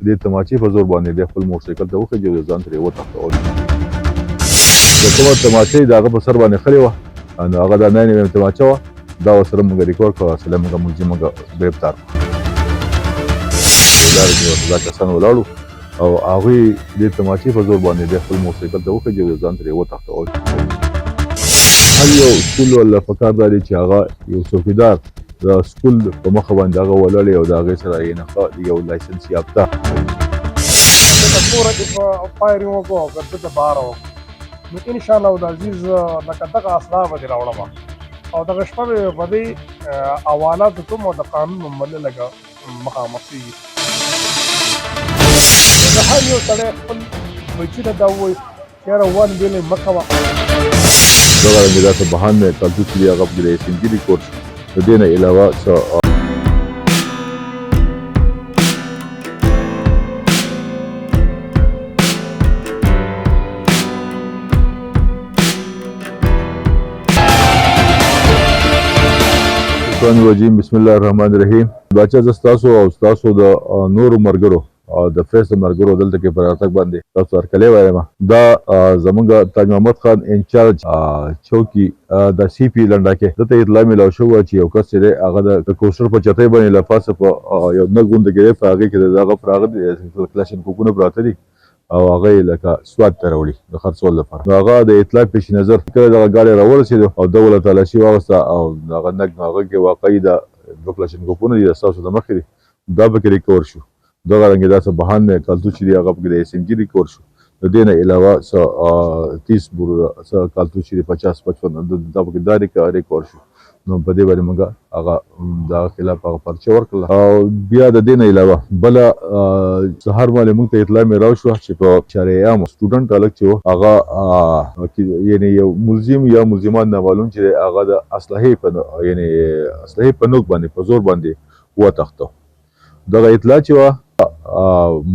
د تماچې په زور باندې د خپل موټرسایکل ته وخېږي او ځان ترې وتښتول. د کومه تماچې د هغه په سر باندې خلې وه نو هغه د 9 mm تماچه وه. دا ورسره موږ ریکارډ کړه، اصله موږ ملزم موږ ګرفتار کړو. لارې کې ورته دا کسان ولاړو او هغوی د تماچې په زور باندې د خپل موټرسایکل ته وخېږي او ځان ترې وتښتول. هر یو سکول والا پکار دا دی چې هغه یو څوکیدار د سکول په مخه باندې هغه ولاړ او د هغې سره یې نه یو لایسنس یافته دلته کوره کې په فایرینګ وکړو او که دلته بهر وکړو نو انشاءالله العزیز لکه دغه اسلحه به دې راوړم او دغه شپه به په دې حوالاتو کوم او د قانون منلو لکه مخامخ کېږي. د هر یو سړی خپل بچي ته دا ووایي چې یاره ون بیلې مه کوه. دغه رنګې داسې بهان مې کلتور چې دی هغه پکې د SMG ریکورډ د دې نه علاوه څه الشیطان الرجیم. بسم الله الرحمن الرحیم. باچا زه ستاسو او ستاسو د نورو ملګرو د پریس د ملګرو دلته کې پر راتګ باندې تاسو هرکلی وایم. دا زموږ تاج محمد خان انچارج چوکي د CP لنډاکې دته اطلاع میلاو شوه چې یو کس چې دی هغه د کوسټر په چتۍ باندې له پاسه په یو نه غونډه کې دی، په هغې کې د دغه پر هغه کلاشین کوکونه پراته دي او هغه یې لکه سوات ته راوړي د خرڅولو لپاره. نو هغه د اطلاع پیش نظر کله دغه ګاډی راورسېدو او ده ولې تلاشي واخیسته او هغه نګ هغه کې واقعي د دوه کلاشین کوکونه دي د ستاسو د مخکې دي، دا پکې ریکور شو. دغه رنګې داسې بهان دی کالتوس چې دی هغه پکې د SMG ریکور شو. د دې نه علاوه څه 30 بور څه کالتوس چې دی 50-55 دا پکې دا ریکور شو. نو په دې باندې موږ هغه دغه خلاف هغه پرچه ورکړله او بیا د دې نه علاوه بله سهار باندې موږ ته اطلاع مې راوشوه چې په چارعام سټوډنټ هلک چې و هغه یعنې یو ملزم یا ملزمان نامعلوم چې دی هغه د اسلحې په یعنې اسلحې په نوک باندې په زور باندې وتښته. دغه اطلاع چې وه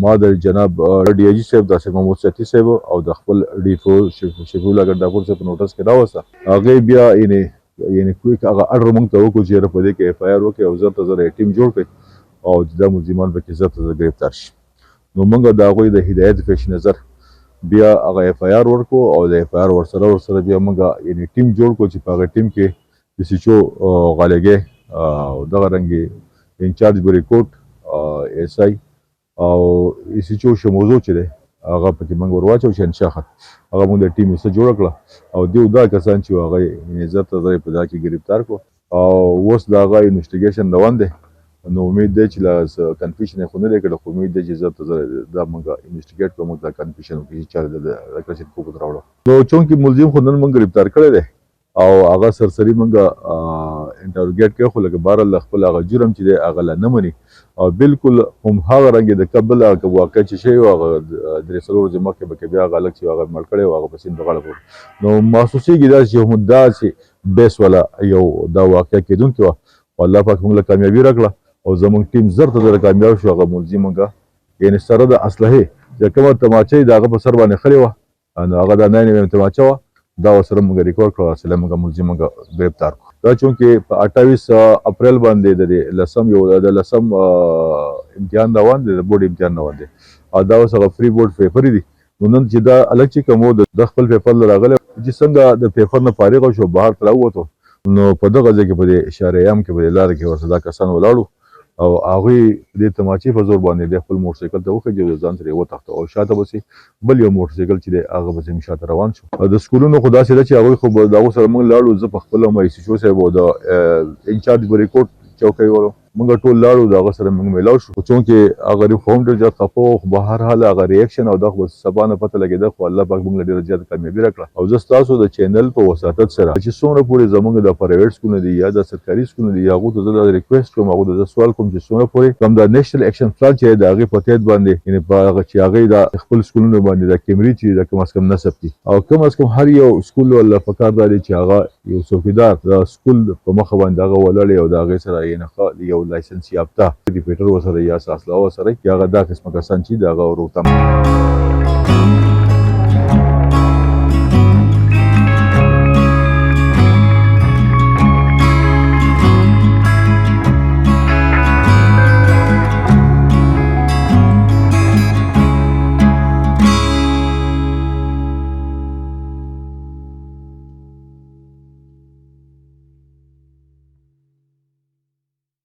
ما د جناب DIG صاحب د سید محمود سیاتي صاحب او د خپل DFO شفیع الله ګرداپور صاحب په نوټس کې راوسته. هغې بیا یعنې کویک هغه اډر موږ ته وکړو چې یاره په دې کې FIR وکړئ او زر ته زر ټیم جوړ کړئ او دا ملزمان پکې زر ته زر ګرفتار شي. نو موږ د هغوی د هدایت پیش نظر بیا هغه FIR ورکړو او د FIR ورسره بیا موږ یعنې ټیم جوړ کړو چې په هغه ټیم کې د SHO غالګې او دغه رنګې انچارج بریکوټ SI او SHO شموزو چې دی هغه پکې موږ ور واچو شهنشاه خان هغه موږ د ټیم حصه جوړه کړه او دیو دا کسان چې هغه یې زر ته زر په دا کې ګرفتار کړو او اوس د هغه انویسټیګیشن روان دی. نو امید دی چې لا کنفیوژن یې خو نه دی کړی، خو امید دی چې زر ته زر دا موږ انویسټیګیټ کړو، موږ دا کنفیوژن وکړو چې چا د کلاشین کوکو راوړو. نو چونکې ملزم خو نن موږ ګرفتار کړی دی او هغه سرسري موږ انټروګیټ کوي، خو لکه بهرحال خپل هغه جرم چې دی هغه لا نه مني او بالکل هم هغه رنګې د کبل هغه واقع چې شوی و هغه 3 ورځې مخکې به کې بیا هغه هلک چې هغه مړ کړی و هغه په سیند په غاړه کړو. نو محسوسېږي داسې چې هم داسې بیس والا یو دا واقع کېدونکې وه او الله پاک موږ له کامیابي راکړه او زموږ ټیم زر ته زر کامیاب شو. هغه ملزم موږ یعنې سره د اسلحې چې کومه تماچه د هغه په سر باندې خلې وه نو هغه د 9 mm تماچه وه، دا ورسره موږ ریکارډ کړه، اصله موږ ملزم موږ ګرفتار کړو. دا چونکې په 28 اپریل باندې د لسم امتحان روان دی، د بورډ امتحان روان دی او دا اوس هغه فری بورډ پیپر دي. نو نن چې دا هلک چې کوم و د خپل پیپر له راغلی چې څنګه د پیپر نه فارغ شو بهر ته راووتو نو په دغه ځای کې په دې شارعام کې په دې لاره کې ورسره دا کسان ولاړو او هغوی د تماچې په زور باندې د خپل موټرسایکل ته وخېږي او ځان ترې وتښته او شاته پسې بل یو موټرسایکل چې دی هغه پسې مې شاته روان شو. د سکولونو خو داسې ده چې هغوی خو د هغو سره موږ لاړو، زه په خپله هم SHO صاحب او د انچارج بریکوټ چوکی والو موږ ټول لاړو، د هغه سره موږ میلاو شو. خو چونکې هغه غریب خو هم ډېر زیات خفه و، خو بهرحال هغه ریاکشن او دغه به سبا نه پته لګېده، خو الله پاک موږ له ډېره زیاته کامیابي راکړه. او زه ستاسو د چینل په وساطت سره چې څومره پورې زموږ د پرایویټ سکولونه دي یا د سرکاري سکولونه دي هغو ته زه دا ریکویسټ کوم، هغو ته زه سوال کوم چې څومره پورې کوم د نیشنل اکشن پلان چې د هغې په تحت باندې یعنې په هغه چې هغې د خپل سکولونو باندې د کیمرې چې د کم از کم نصب کړي او کم از کم هر یو سکول والا پکار دا دی چې هغه یو څوکیدار د سکول په مخه باندې هغه ولاړ او د هغې سره یعنې یو لایسنس یافته ریپیټر وسره یا اسلحه وسره چې هغه دا قسمه کسان چې د هغه روتم